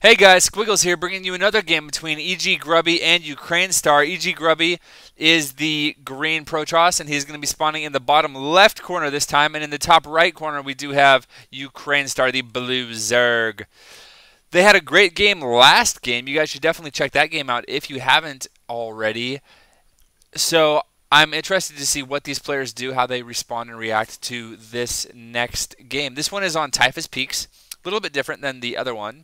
Hey guys, Squiggles here, bringing you another game between EGGrubby and UkraineStar. EGGrubby is the green Protoss, and he's going to be spawning in the bottom left corner this time. And in the top right corner, we do have UkraineStar, the blue Zerg. They had a great game last game. You guys should definitely check that game out if you haven't already. So I'm interested to see what these players do, how they respond and react to this next game. This one is on Typhus Peaks, a little bit different than the other one.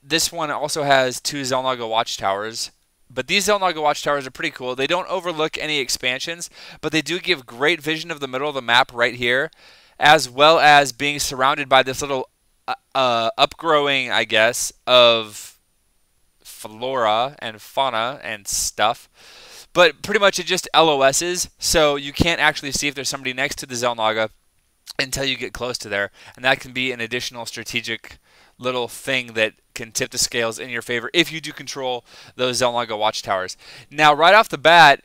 This one also has 2 Xel'Naga watchtowers, but these Xel'Naga watchtowers are pretty cool. They don't overlook any expansions, but they do give great vision of the middle of the map right here, as well as being surrounded by this little upgrowing, I guess, of flora and fauna and stuff. But pretty much it just LOSs, so you can't actually see if there's somebody next to the Xel'Naga until you get close to there, and that can be an additional strategic little thing that can tip the scales in your favor if you do control those Xel'Naga watchtowers. Now, right off the bat,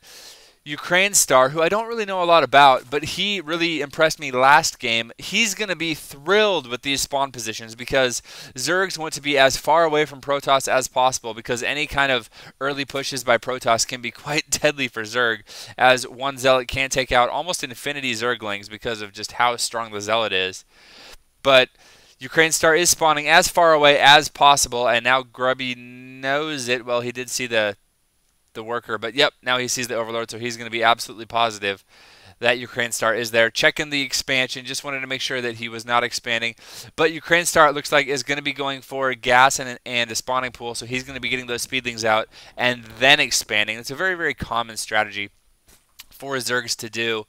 UkraineStar, who I don't really know a lot about, but he really impressed me last game. He's going to be thrilled with these spawn positions because Zergs want to be as far away from Protoss as possible, because any kind of early pushes by Protoss can be quite deadly for Zerg, as one Zealot can take out almost infinity Zerglings because of just how strong the Zealot is. But UkraineStar is spawning as far away as possible, and now Grubby knows it. Well, he did see the worker, but yep, now he sees the Overlord, so he's going to be absolutely positive that UkraineStar is there. Checking the expansion, just wanted to make sure that he was not expanding. But UkraineStar, it looks like, is going to be going for gas and a spawning pool, so he's going to be getting those speedlings out and then expanding. It's a very, very common strategy for Zergs to do,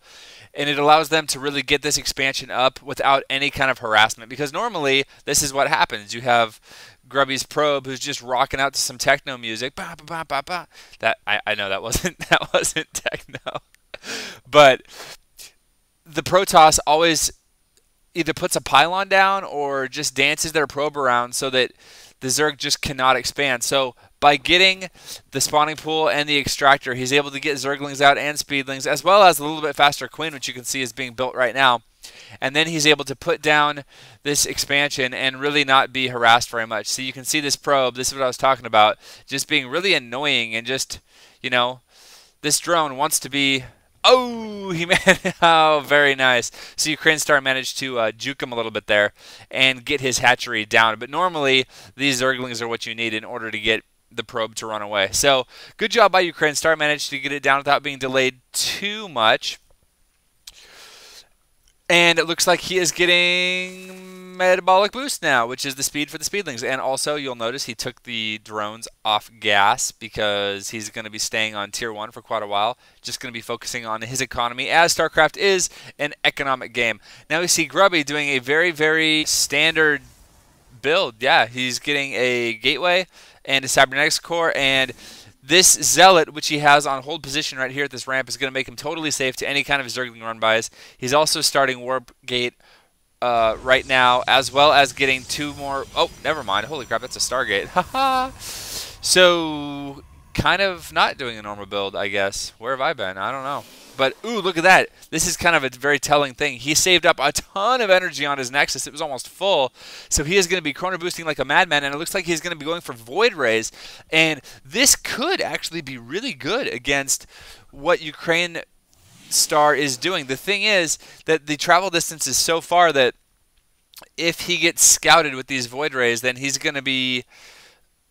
and it allows them to really get this expansion up without any kind of harassment, because normally this is what happens. You have Grubby's probe who's just rocking out to some techno music. Bah, bah, bah, bah, bah. That I know that wasn't techno, but the Protoss always either puts a pylon down or just dances their probe around so that the Zerg just cannot expand. So by getting the spawning pool and the extractor, he's able to get Zerglings out and speedlings, as well as a little bit faster Queen, which you can see is being built right now. And then he's able to put down this expansion and really not be harassed very much. So you can see this probe, this is what I was talking about, just being really annoying, and just, you know, this drone wants to be... Oh, oh, very nice. So UkraineStar managed to juke him a little bit there and get his hatchery down. But normally, these Zerglings are what you need in order to get the probe to run away. So, good job by UkraineStar. Managed to get it down without being delayed too much. And it looks like he is getting metabolic boost now, which is the speed for the speedlings. And also, you'll notice he took the drones off gas because he's going to be staying on tier 1 for quite a while. Just going to be focusing on his economy, as StarCraft is an economic game. Now we see Grubby doing a very, very standard build. Yeah, he's getting a gateway and a cybernetics core, and this Zealot, which he has on hold position right here at this ramp, is going to make him totally safe to any kind of Zergling run-bys. He's also starting Warp Gate right now, as well as getting 2 more... Oh, never mind. Holy crap, that's a Stargate. Haha. So, kind of not doing a normal build, I guess. Where have I been? I don't know. But, ooh, look at that. This is kind of a very telling thing. He saved up a ton of energy on his Nexus. It was almost full. So he is going to be chrono boosting like a madman, and it looks like he's going to be going for Void Rays. And this could actually be really good against what UkraineStar is doing. The thing is that the travel distance is so far that if he gets scouted with these Void Rays, then he's going to be...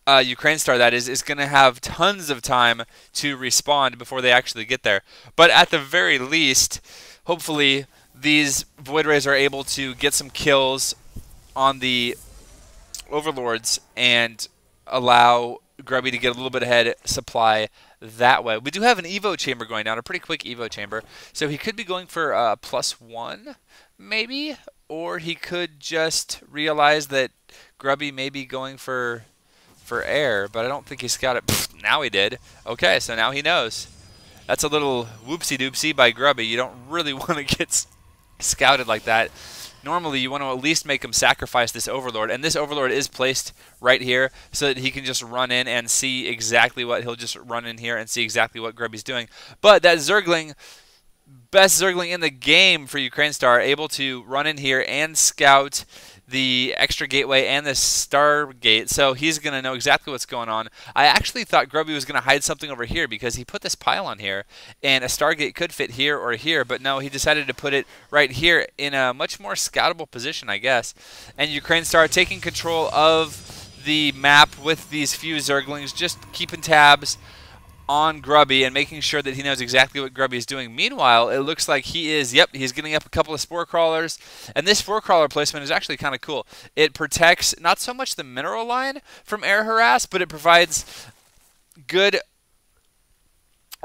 UkraineStar, that is going to have tons of time to respond before they actually get there. But at the very least, hopefully, these Void Rays are able to get some kills on the Overlords and allow Grubby to get a little bit ahead supply that way. We do have an Evo chamber going down, a pretty quick Evo chamber. So he could be going for +1, maybe? Or he could just realize that Grubby may be going for air, but I don't think he scouted. Pfft, now he did. Okay, so now he knows. That's a little whoopsie-doopsie by Grubby. You don't really want to get scouted like that. Normally, you want to at least make him sacrifice this Overlord, and this Overlord is placed right here so that he can just run in and see exactly what... He'll just run in here and see exactly what Grubby's doing. But that Zergling, best Zergling in the game for UkraineStar, able to run in here and scout the extra gateway and the Stargate, so he's going to know exactly what's going on. I actually thought Grubby was going to hide something over here because he put this pylon here, and a Stargate could fit here or here, but no, he decided to put it right here in a much more scoutable position, I guess. And UkraineStar taking control of the map with these few Zerglings, just keeping tabs on Grubby and making sure that he knows exactly what Grubby is doing. Meanwhile, it looks like he's getting up a couple of spore crawlers, and this spore crawler placement is actually kind of cool. It protects not so much the mineral line from air harass, but it provides a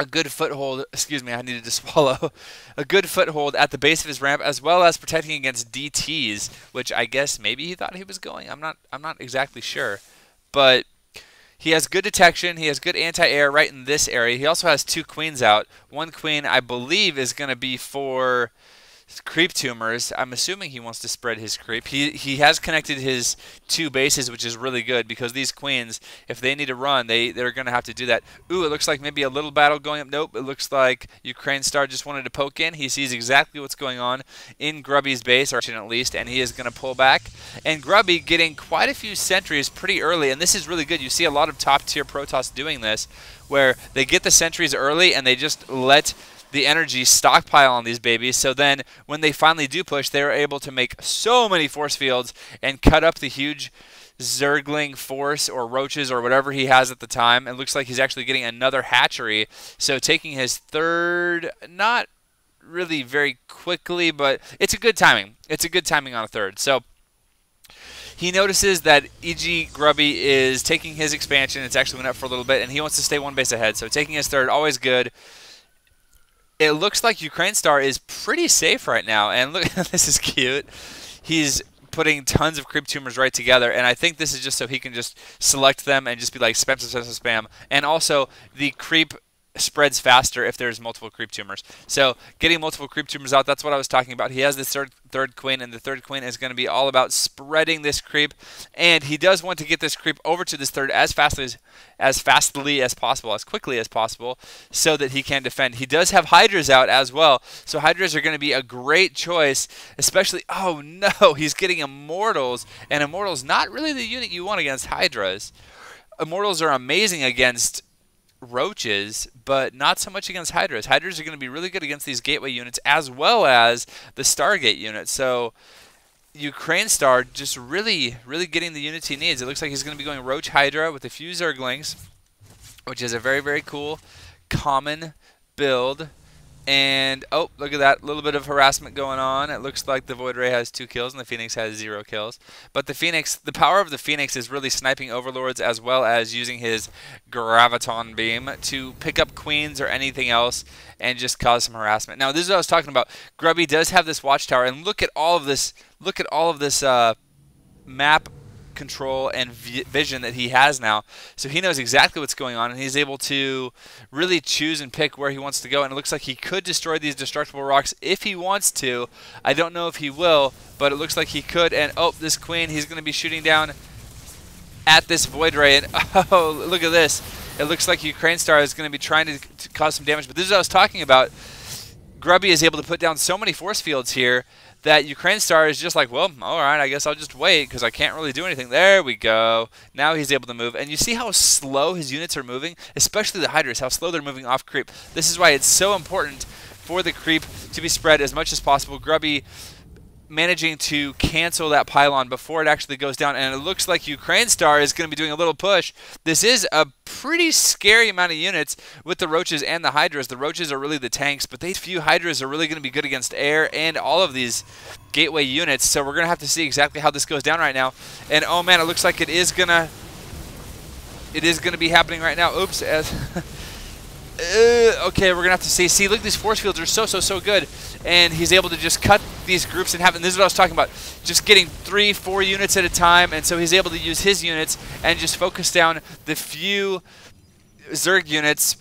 good foothold, excuse me, I needed to swallow, a good foothold at the base of his ramp, as well as protecting against DTs, which I guess maybe he thought he was going. I'm not exactly sure, but he has good detection. He has good anti-air right in this area. He also has 2 queens out. One queen, I believe, is going to be for creep tumors. I'm assuming he wants to spread his creep. He has connected his 2 bases, which is really good because these queens, if they need to run, they're going to have to do that. Ooh, it looks like maybe a little battle going up. Nope, it looks like UkraineStar just wanted to poke in. He sees exactly what's going on in Grubby's base, or at least, and he is going to pull back. And Grubby getting quite a few sentries pretty early, and this is really good. You see a lot of top-tier Protoss doing this, where they get the sentries early and they just let the energy stockpile on these babies, so then when they finally do push, they're able to make so many force fields and cut up the huge Zergling force or roaches or whatever he has at the time. It looks like he's actually getting another hatchery, so taking his 3rd, not really very quickly, but it's a good timing. It's a good timing on a 3rd. So he notices that EGGrubby is taking his expansion. It's actually went up for a little bit, and he wants to stay 1 base ahead, so taking his 3rd, always good. It looks like UkraineStar is pretty safe right now, and look, this is cute. He's putting tons of creep tumors right together, and I think this is just so he can just select them and just be like spam, spam, spam, spam. And also, the creep spreads faster if there's multiple creep tumors. So getting multiple creep tumors out, that's what I was talking about. He has this third queen, and the 3rd queen is going to be all about spreading this creep, and he does want to get this creep over to this 3rd as fastly as possible, as quickly as possible, so that he can defend. He does have Hydras out as well, so Hydras are going to be a great choice, especially, oh no, he's getting Immortals, and Immortals not really the unit you want against Hydras. Immortals are amazing against roaches, but not so much against Hydras. Hydras are going to be really good against these gateway units as well as the Stargate unit. So UkraineStar just really getting the units he needs. It looks like he's going to be going Roach Hydra with a few Zerglings, which is a very cool common build. And oh, look at that, little bit of harassment going on. It looks like the Void Ray has 2 kills and the Phoenix has 0 kills. But the Phoenix, the power of the Phoenix is really sniping Overlords as well as using his Graviton Beam to pick up queens or anything else and just cause some harassment. Now, this is what I was talking about. Grubby does have this watchtower, and look at all of this. Look at all of this map control and vision that he has now. So he knows exactly what's going on, and he's able to really choose and pick where he wants to go. And it looks like he could destroy these destructible rocks if he wants to. I don't know if he will, but it looks like he could. And oh, this queen, he's going to be shooting down at this Void Ray. And oh, look at this. It looks like UkraineStar is going to be trying to cause some damage. But this is what I was talking about. Grubby is able to put down so many force fields here that UkraineStar is just like, well, all right, I guess I'll just wait because I can't really do anything. There we go. Now he's able to move. And you see how slow his units are moving, especially the Hydras, how slow they're moving off creep. This is why it's so important for the creep to be spread as much as possible. Grubby managing to cancel that pylon before it actually goes down, and it looks like UkraineStar is going to be doing a little push. This is a pretty scary amount of units with the Roaches and the Hydras. The Roaches are really the tanks, but these few Hydras are really going to be good against air and all of these gateway units, so we're going to have to see exactly how this goes down right now. And oh man, it looks like it is going to be happening right now. Oops. Okay, we're going to have to see. See, look, these force fields are so good. And he's able to just cut these groups in half. And this is what I was talking about. Just getting 3-4 units at a time. And so he's able to use his units and just focus down the few Zerg units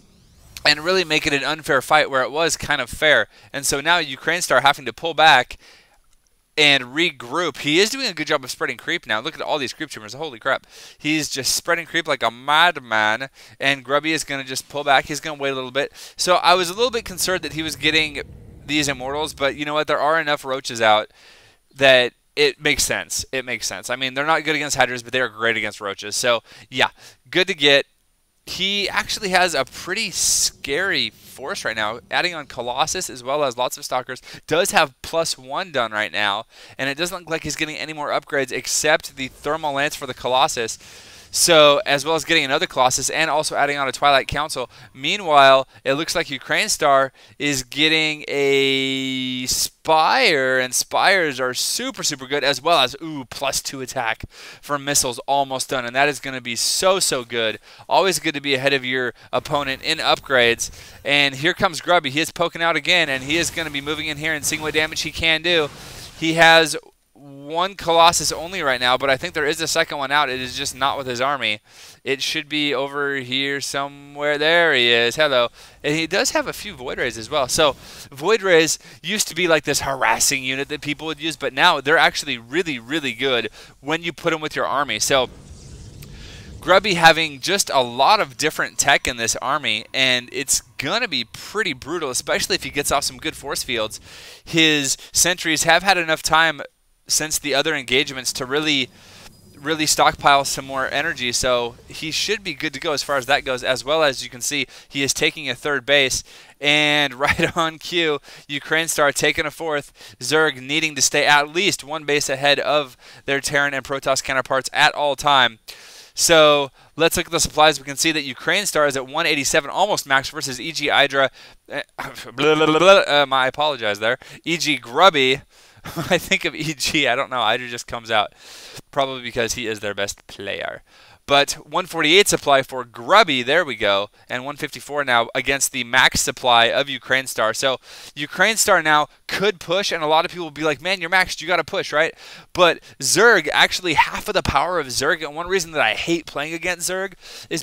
and really make it an unfair fight where it was kind of fair. And so now UkraineStar having to pull back and regroup. He is doing a good job of spreading creep now. Look at all these creep tumors. Holy crap. He's just spreading creep like a madman, and Grubby is going to just pull back. He's going to wait a little bit. So I was a little bit concerned that he was getting these Immortals, but you know what? There are enough Roaches out that it makes sense. It makes sense. I mean, they're not good against hydras, but they are great against roaches. So, yeah, good to get. He actually has a pretty scary force right now, adding on Colossus as well as lots of Stalkers. Does have +1 done right now, and it doesn't look like he's getting any more upgrades except the Thermal Lance for the Colossus. So, as well as getting another Colossus and also adding on a Twilight Council. Meanwhile, it looks like UkraineStar is getting a Spire, and Spires are super, super good, as well as, ooh, +2 attack for missiles almost done. And that is going to be so, so good. Always good to be ahead of your opponent in upgrades. And here comes Grubby. He is poking out again, and he is going to be moving in here and seeing what damage he can do. He has one Colossus only right now, but I think there is a second one out. It is just not with his army. It should be over here somewhere. There he is. Hello. And he does have a few Void Rays as well. So Void Rays used to be like this harassing unit that people would use, but now they're actually really, really good when you put them with your army. So Grubby having just a lot of different tech in this army, and it's going to be pretty brutal, especially if he gets off some good force fields. His sentries have had enough time since the other engagements to really stockpile some more energy, so he should be good to go as far as that goes. As well as you can see, he is taking a third base, and right on cue, UkraineStar taking a fourth, Zerg needing to stay at least one base ahead of their Terran and Protoss counterparts at all time. So let's look at the supplies. We can see that UkraineStar is at 187, almost max, versus EGGrubby. I apologize there. EGGrubby. I think of EG, I don't know, Hydra just comes out. Probably because he is their best player. But 148 supply for Grubby, there we go, and 154 now against the max supply of UkraineStar. So UkraineStar now could push, and a lot of people will be like, man, you're maxed, you got to push, right? But Zerg, actually half of the power of Zerg, and one reason that I hate playing against Zerg is because